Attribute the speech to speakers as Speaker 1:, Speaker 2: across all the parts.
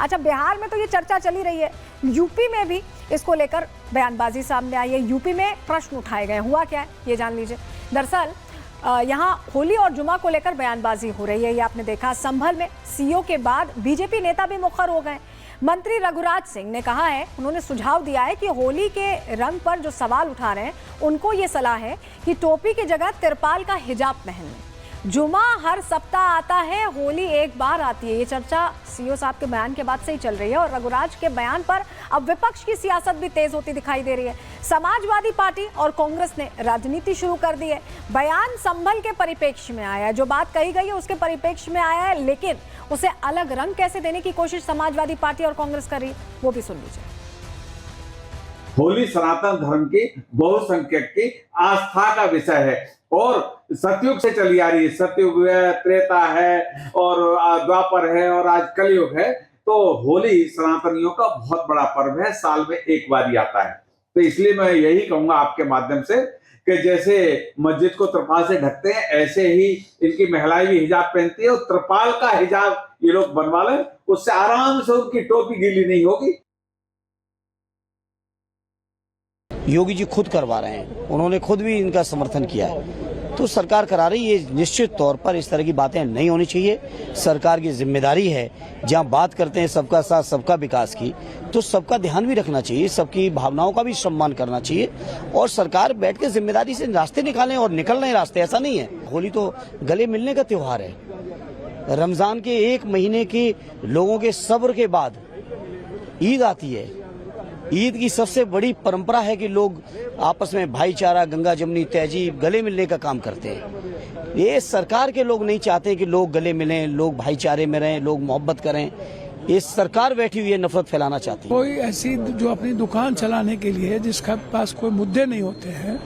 Speaker 1: अच्छा, बिहार में तो ये चर्चा चली रही है, यूपी में भी इसको लेकर बयानबाजी सामने आई है। यूपी में प्रश्न उठाए गए, हुआ क्या है ये जान लीजिए। दरअसल यहाँ होली और जुमा को लेकर बयानबाजी हो रही है, ये आपने देखा। संभल में सीओ के बाद बीजेपी नेता भी मुखर हो गए। मंत्री रघुराज सिंह ने कहा है, उन्होंने सुझाव दिया है कि होली के रंग पर जो सवाल उठा रहे हैं उनको ये सलाह है कि टोपी की जगह तिरपाल का हिजाब पहन लें। जुमा हर सप्ताह आता है, होली एक बार आती है। ये चर्चा सीओ साहब के बयान के बाद से ही चल रही है और रघुराज के बयान पर अब विपक्ष की सियासत भी तेज होती दिखाई दे रही है। समाजवादी पार्टी और कांग्रेस ने राजनीति शुरू कर दी है। बयान संभल के परिप्रेक्ष्य में आया है, जो बात कही गई है उसके परिप्रेक्ष्य में आया है, लेकिन उसे अलग रंग कैसे देने की कोशिश समाजवादी पार्टी और कांग्रेस कर रही है वो भी सुन लीजिए।
Speaker 2: होली सनातन धर्म की बहुसंख्यक की आस्था का विषय है और सतयुग से चली आ रही है। सतयुग है, त्रेता है और द्वापर है और आज कलयुग है। तो होली सनातनियों का बहुत बड़ा पर्व है, साल में एक बार ही आता है। तो इसलिए मैं यही कहूंगा आपके माध्यम से कि जैसे मस्जिद को त्रिपाल से ढकते हैं, ऐसे ही इनकी महिलाएं भी हिजाब पहनती है और त्रिपाल का हिजाब ये लोग बनवा लें, उससे आराम से उनकी टोपी गीली नहीं होगी।
Speaker 3: योगी जी खुद करवा रहे हैं, उन्होंने खुद भी इनका समर्थन किया है, तो सरकार करा रही है। निश्चित तौर पर इस तरह की बातें नहीं होनी चाहिए। सरकार की जिम्मेदारी है, जहां बात करते हैं सबका साथ सबका विकास की, तो सबका ध्यान भी रखना चाहिए, सबकी भावनाओं का भी सम्मान करना चाहिए और सरकार बैठ के जिम्मेदारी से रास्ते निकालें और निकल रहे रास्ते। ऐसा नहीं है, होली तो गले मिलने का त्योहार है। रमजान के एक महीने के लोगों के सब्र के बाद ईद आती है। ईद की सबसे बड़ी परंपरा है कि लोग आपस में भाईचारा, गंगा जमुनी तहजीब, गले मिलने का काम करते हैं। ये सरकार के लोग नहीं चाहते कि लोग गले मिलें, लोग भाईचारे में रहें, लोग मोहब्बत करें। ये सरकार बैठी हुई है, नफरत फैलाना चाहती है।
Speaker 4: कोई ऐसी जो अपनी दुकान चलाने के लिए जिसके पास कोई मुद्दे नहीं होते हैं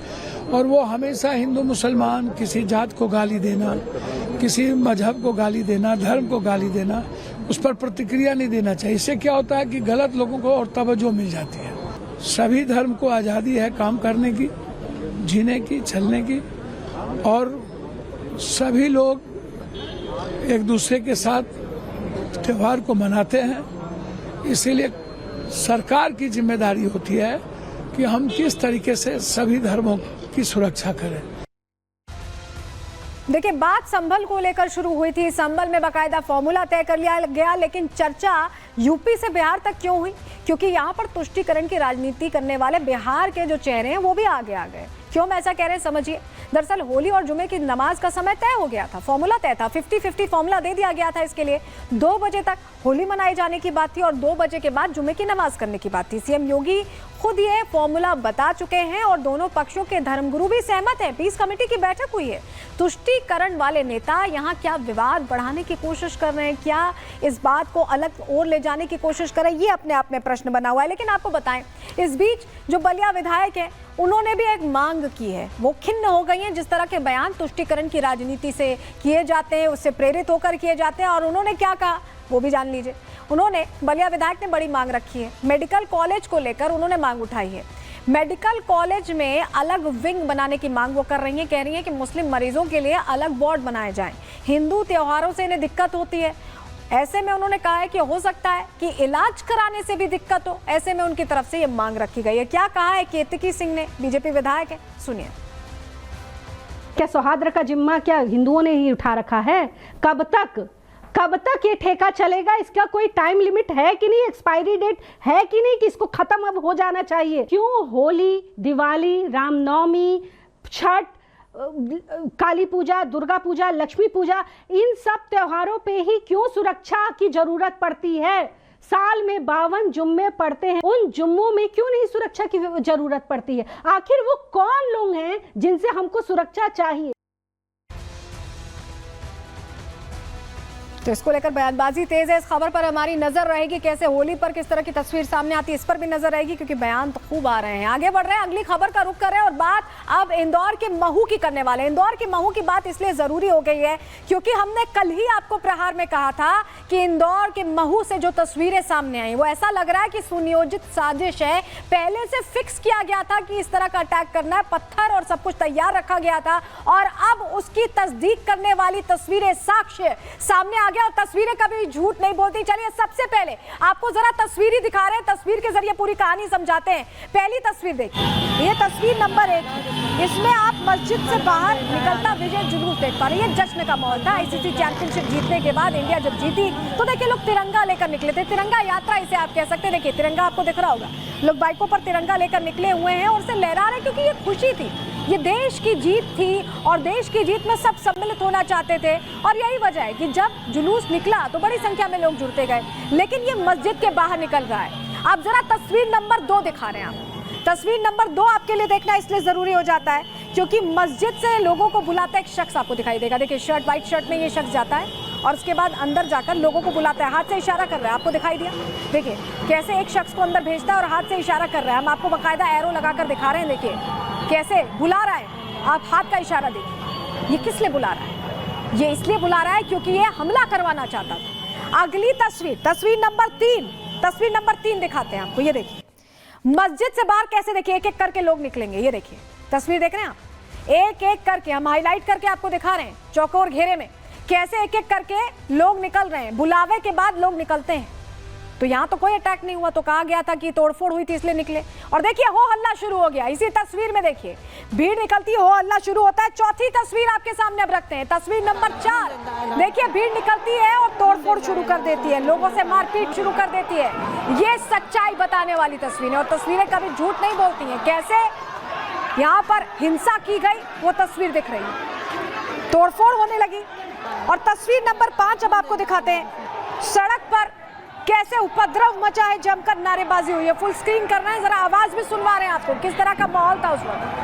Speaker 4: और वो हमेशा हिंदू मुसलमान, किसी जात को गाली देना, किसी मजहब को गाली देना, धर्म को गाली देना, उस पर प्रतिक्रिया नहीं देना चाहिए। इससे क्या होता है कि गलत लोगों को और तवज्जो मिल जाती है। सभी धर्म को आज़ादी है काम करने की, जीने की, चलने की और सभी लोग एक दूसरे के साथ त्योहार को मनाते हैं। इसीलिए सरकार की जिम्मेदारी होती है कि हम किस तरीके से सभी धर्मों की सुरक्षा करें।
Speaker 1: देखिए, बात संभल को लेकर शुरू हुई थी। संभल में बाकायदा फॉर्मूला तय कर लिया गया, लेकिन चर्चा यूपी से बिहार तक क्यों हुई? क्योंकि यहाँ पर तुष्टीकरण की राजनीति करने वाले बिहार के जो चेहरे हैं वो भी आगे आ गए। क्यों मैं ऐसा कह रहे हैं समझिए। दरअसल होली और जुमे की नमाज का समय तय हो गया था, फॉर्मूला तय था, 50-50 फॉर्मूला दे दिया गया था इसके लिए। 2 बजे तक होली मनाए जाने की बात थी और 2 बजे के बाद जुमे की नमाज करने की बात थी। सीएम योगी खुद ये फॉर्मूला बता चुके हैं और दोनों पक्षों के धर्मगुरु भी सहमत हैं। पीस कमेटी की बैठक हुई है। तुष्टीकरण वाले नेता यहाँ क्या विवाद बढ़ाने की कोशिश कर रहे हैं, क्या इस बात को अलग ओर ले जाने की कोशिश कर रहे हैं, ये अपने आप में प्रश्न बना हुआ है। लेकिन आपको बताएं, इस बीच जो बलिया विधायक है उन्होंने भी एक मांग की है। वो खिन्न हो गई हैं जिस तरह के बयान तुष्टीकरण की राजनीति से किए जाते हैं, उससे प्रेरित होकर किए जाते हैं। और उन्होंने क्या कहा वो भी जान लीजिए। उन्होंने, बलिया विधायक ने बड़ी मांग रखी है। मेडिकल कॉलेज को लेकर उन्होंने मांग उठाई है। मेडिकल कॉलेज में अलग विंग बनाने की मांग वो कर रही हैं। कह रही हैं कि मुस्लिम मरीजों के लिए अलग वार्ड बनाए जाएं। हिंदू त्योहारों से इन्हें दिक्कत होती है, ऐसे में उन्होंने कहा है कि हो सकता है कि इलाज कराने से भी दिक्कत हो। ऐसे में उनकी तरफ से ये मांग रखी गई है। क्या कहा है केतकी सिंह ने, बीजेपी विधायक है, सुनिए।
Speaker 5: क्या सौहार्द का जिम्मा क्या हिंदुओं ने ही उठा रखा है? कब तक ये ठेका चलेगा? इसका कोई टाइम लिमिट है कि नहीं, एक्सपायरी डेट है कि नहीं, कि इसको खत्म अब हो जाना चाहिए? क्यों होली, दिवाली, रामनवमी, छठ, काली पूजा, दुर्गा पूजा, लक्ष्मी पूजा, इन सब त्योहारों पे ही क्यों सुरक्षा की जरूरत पड़ती है? साल में 52 जुम्मे पड़ते हैं, उन जुम्मों में क्यों नहीं सुरक्षा की जरूरत पड़ती है? आखिर वो कौन लोग हैं जिनसे हमको सुरक्षा चाहिए?
Speaker 1: तो इसको लेकर बयानबाजी तेज है। इस खबर पर हमारी नजर रहेगी, कैसे होली पर किस तरह की तस्वीर सामने आती है, इस पर भी नजर रहेगी, क्योंकि बयान तो खूब आ रहे हैं। आगे बढ़ रहे हैं, अगली खबर का रुख कर रहे हैं और बात अब इंदौर के महू की करने वाले हैं। इंदौर की महू की बात इसलिए जरूरी हो गई है क्योंकि हमने कल ही आपको प्रहार में कहा था कि इंदौर के महू से जो तस्वीरें सामने आई वो ऐसा लग रहा है कि सुनियोजित साजिश है। पहले से फिक्स किया गया था कि इस तरह का अटैक करना है, पत्थर और सब कुछ तैयार रखा गया था और अब उसकी तस्दीक करने वाली तस्वीरें, साक्ष्य सामने आ गया और तस्वीरें कभी झूठ नहीं बोलती। चलिए सबसे पहले आपको जरा तस्वीर ही दिखा रहे हैं, तस्वीर के जरिए पूरी कहानी समझाते हैं। पहली तस्वीर देखिए, ये तस्वीर नंबर 1, इसमें आप मस्जिद से बाहर निकलता विजय जुलूस देख पा रहे हैं। ये जश्न का माहौल था। आईसीसी चैंपियनशिप जीतने के बाद इंडिया जब जीती तो देखिए लोग तिरंगा लेकर निकले थे, तिरंगा यात्रा इसे आप कह सकते हैं। देखिए तिरंगा आपको दिख रहा होगा, लोग बाइकों पर तिरंगा लेकर निकले हुए हैं और उसे लहरा रहे क्योंकि ये खुशी थी, ये देश की जीत थी और देश की जीत में सब सम्मिलित होना चाहते थे। और यही वजह है कि जब जुलूस निकला तो बड़ी संख्या में लोग जुड़ते गए, लेकिन ये मस्जिद के बाहर निकल रहा है। आप जरा तस्वीर नंबर 2 दिखा रहे हैं। आप तस्वीर नंबर 2 आपके लिए देखना इसलिए जरूरी हो जाता है क्योंकि मस्जिद से लोगों को बुलाता एक शख्स आपको दिखाई देगा। देखिए शर्ट, व्हाइट शर्ट में ये शख्स जाता है और उसके बाद अंदर जाकर लोगों को बुलाता है, हाथ से इशारा कर रहा है, आपको दिखाई दिया। देखिए कैसे एक शख्स को अंदर भेजता है और हाथ से इशारा कर रहा है। हम आपको बाकायदा एरो लगाकर दिखा रहे हैं। देखिए कैसे बुला रहा है, आप हाथ का इशारा देखिए। ये किस लिए बुला रहा है? ये इसलिए बुला रहा है क्योंकि ये हमला करवाना चाहता था। अगली तस्वीर, तस्वीर नंबर 3, तस्वीर नंबर 3 दिखाते हैं आपको। ये देखिए मस्जिद से बाहर कैसे देखिए एक एक करके लोग निकलेंगे। ये देखिए तस्वीर देख रहे हैं आप, एक एक करके हम हाईलाइट करके आपको दिखा रहे हैं चौकोर घेरे में कैसे एक एक करके लोग निकल रहे हैं। बुलावे के बाद लोग निकलते हैं। तो यहाँ तो कोई अटैक नहीं हुआ, तो कहा गया था कि तोड़फोड़ हुई थी इसलिए निकले। और देखिए हो हल्ला शुरू हो गया। इसी तस्वीर में देखिए भीड़ निकलती है, हो हल्ला शुरू होता है। चौथी तस्वीर आपके सामने अब रखते हैं, तस्वीर नंबर 4। देखिए भीड़ निकलती है और तोड़फोड़ शुरू कर देती है, लोगों से मारपीट शुरू कर देती है। ये सच्चाई बताने वाली तस्वीरें, और तस्वीरें कभी झूठ नहीं बोलती हैं। कैसे यहाँ पर हिंसा की गई वो तस्वीर दिख रही है, तोड़फोड़ होने लगी। और तस्वीर नंबर 5 अब आपको दिखाते हैं, सड़क पर कैसे उपद्रव मचा है, जमकर नारेबाजी हुई है। फुल स्क्रीन करना है, जरा आवाज भी सुनवा रहे हैं आपको किस तरह का माहौल था उस वक्त।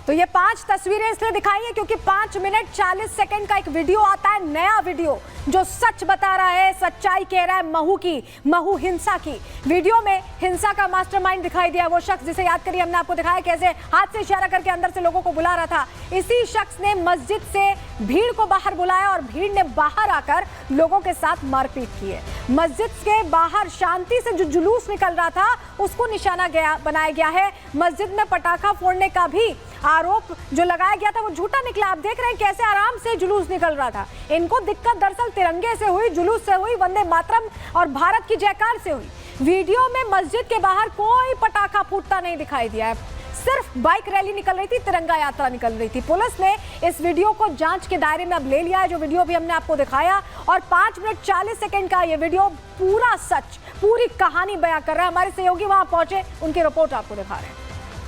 Speaker 1: तो ये 5 तस्वीरें इसलिए दिखाई है क्योंकि 5 मिनट 40 सेकंड का एक वीडियो आता है, नया वीडियो जो सच बता रहा है, सच्चाई कह रहा है महू की, महू हिंसा की। वीडियो में हिंसा का मास्टरमाइंड दिखाई दिया, वो शख्स जिसे याद करिए हमने आपको दिखाया कैसे हाथ से इशारा करके अंदर से लोगों को बुला रहा था। इसी शख्स ने मस्जिद से भीड़ को बाहर बुलाया और भीड़ ने बाहर आकर लोगों के साथ मारपीट की है। मस्जिद के बाहर शांति से जो जुलूस निकल रहा था उसको निशाना बनाया गया है। मस्जिद में पटाखा फोड़ने का भी आरोप जो लगाया गया था वो झूठा निकला। आप देख रहे हैं कैसे आराम से जुलूस निकल रहा था। इनको दिक्कत दरअसल तिरंगे से हुई, जुलूस से हुई, वंदे मातरम और भारत की जयकार से हुई। वीडियो में मस्जिद के बाहर कोई पटाखा फूटता नहीं दिखाई दिया है, सिर्फ बाइक रैली निकल रही थी, तिरंगा यात्रा निकल रही थी। पुलिस ने इस वीडियो को जांच के दायरे में अब ले लिया है, जो वीडियो भी हमने आपको दिखाया। और 5 मिनट 40 सेकंड का ये वीडियो पूरा सच, पूरी कहानी बयां कर रहा है। हमारे सहयोगी वहां पहुंचे, उनकी रिपोर्ट आपको दिखा रहे हैं।